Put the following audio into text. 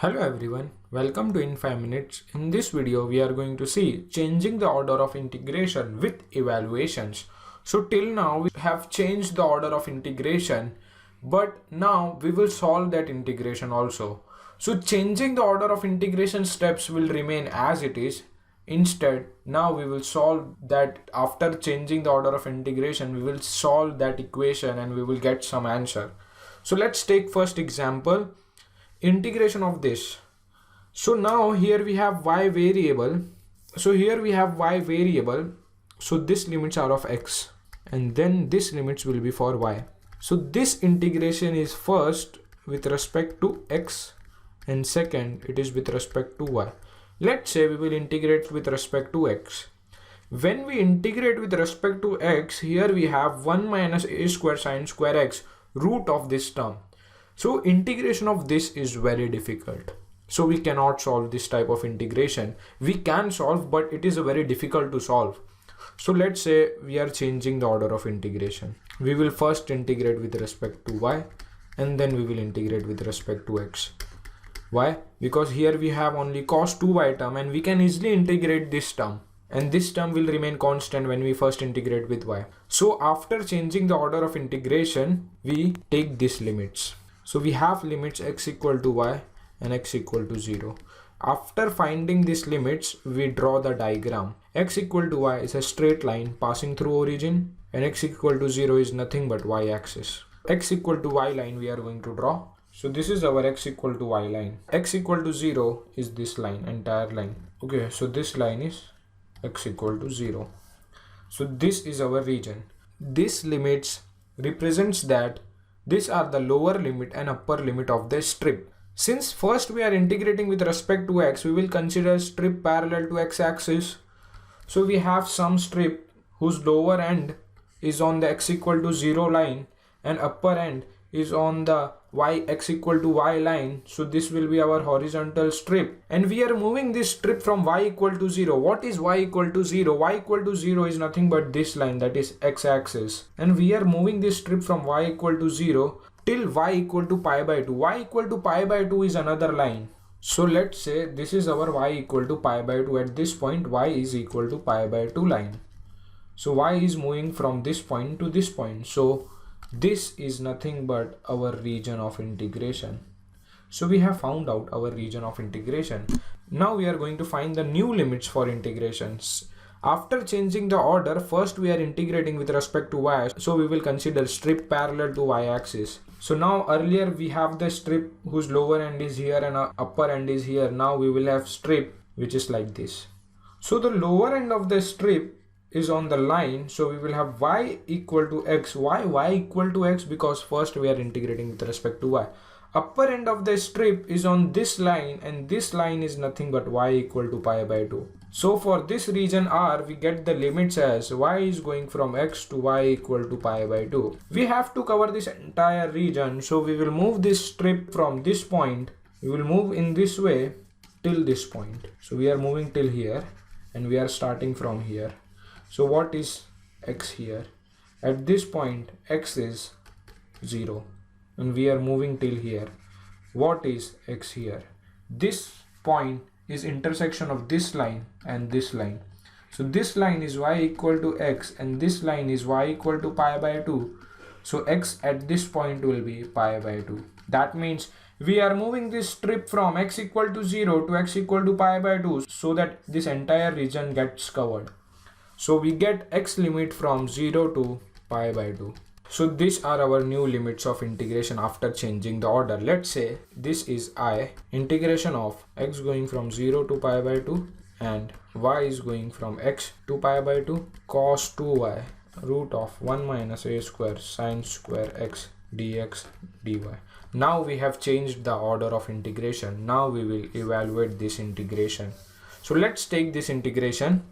Hello everyone, welcome to In 5 Minutes. In this video, we are going to see changing the order of integration with evaluations. So till now, we have changed the order of integration, but now we will solve that integration also. So changing the order of integration steps will remain as it is. Instead, now we will solve that. After changing the order of integration, we will solve that equation and we will get some answer. So let's take first example. Integration of this. So now here we have y variable. So this limits are of x and then this limits will be for y. So this integration is first with respect to x and second it is with respect to y. Let's say we will integrate with respect to x. When we integrate with respect to x, here we have 1 minus a square sine square x root of this term. So integration of this is very difficult. So we cannot solve this type of integration. We can solve, but it is very difficult to solve. So let's say we are changing the order of integration. We will first integrate with respect to y and then we will integrate with respect to x. Why? Because here we have only cos 2y term and we can easily integrate this term. And this term will remain constant when we first integrate with y. So after changing the order of integration, we take these limits. So we have limits x equal to y and x equal to 0. After finding these limits, we draw the diagram. X equal to y is a straight line passing through origin and x equal to 0 is nothing but y axis. X equal to y line we are going to draw. So this is our x equal to y line. X equal to 0 is this line, entire line. Okay, so this line is x equal to 0. So this is our region. This limits represents that these are the lower limit and upper limit of the strip. Since first we are integrating with respect to x, we will consider strip parallel to x-axis. So we have some strip whose lower end is on the x equal to 0 line and upper end is on the x equal to y line. So this will be our horizontal strip and we are moving this strip from y equal to 0. What is y equal to 0? Y equal to 0 is nothing but this line, that is x-axis, and we are moving this strip from y equal to 0 till y equal to pi by 2. Y equal to pi by 2 is another line. So let's say this is our y equal to pi by 2. At this point y is equal to pi by 2 line. So y is moving from this point to this point. So this is nothing but our region of integration. So we have found out our region of integration. Now we are going to find the new limits for integrations. After changing the order, first we are integrating with respect to y. So we will consider strip parallel to y-axis. So now earlier we have the strip whose lower end is here and upper end is here. Now we will have strip which is like this. So the lower end of the strip is on the line, so we will have y equal to x. Why y equal to x? Because first we are integrating with respect to y. Upper end of the strip is on this line and this line is nothing but y equal to pi by 2. So for this region R, we get the limits as y is going from x to y equal to pi by 2. We have to cover this entire region, so we will move this strip from this point. We will move in this way till this point. So we are moving till here and we are starting from here. So what is x here? At this point x is 0 and we are moving till here. What is x here? This point is intersection of this line and this line. So this line is y equal to x and this line is y equal to pi by 2. So x at this point will be pi by 2. That means we are moving this strip from x equal to 0 to x equal to pi by 2 so that this entire region gets covered. So we get x limit from 0 to pi by 2. So these are our new limits of integration after changing the order. Let's say this is I, integration of x going from 0 to pi by 2 and y is going from x to pi by 2 cos 2y root of 1 minus a square sine square x dx dy. Now we have changed the order of integration. Now we will evaluate this integration. So let's take this integration.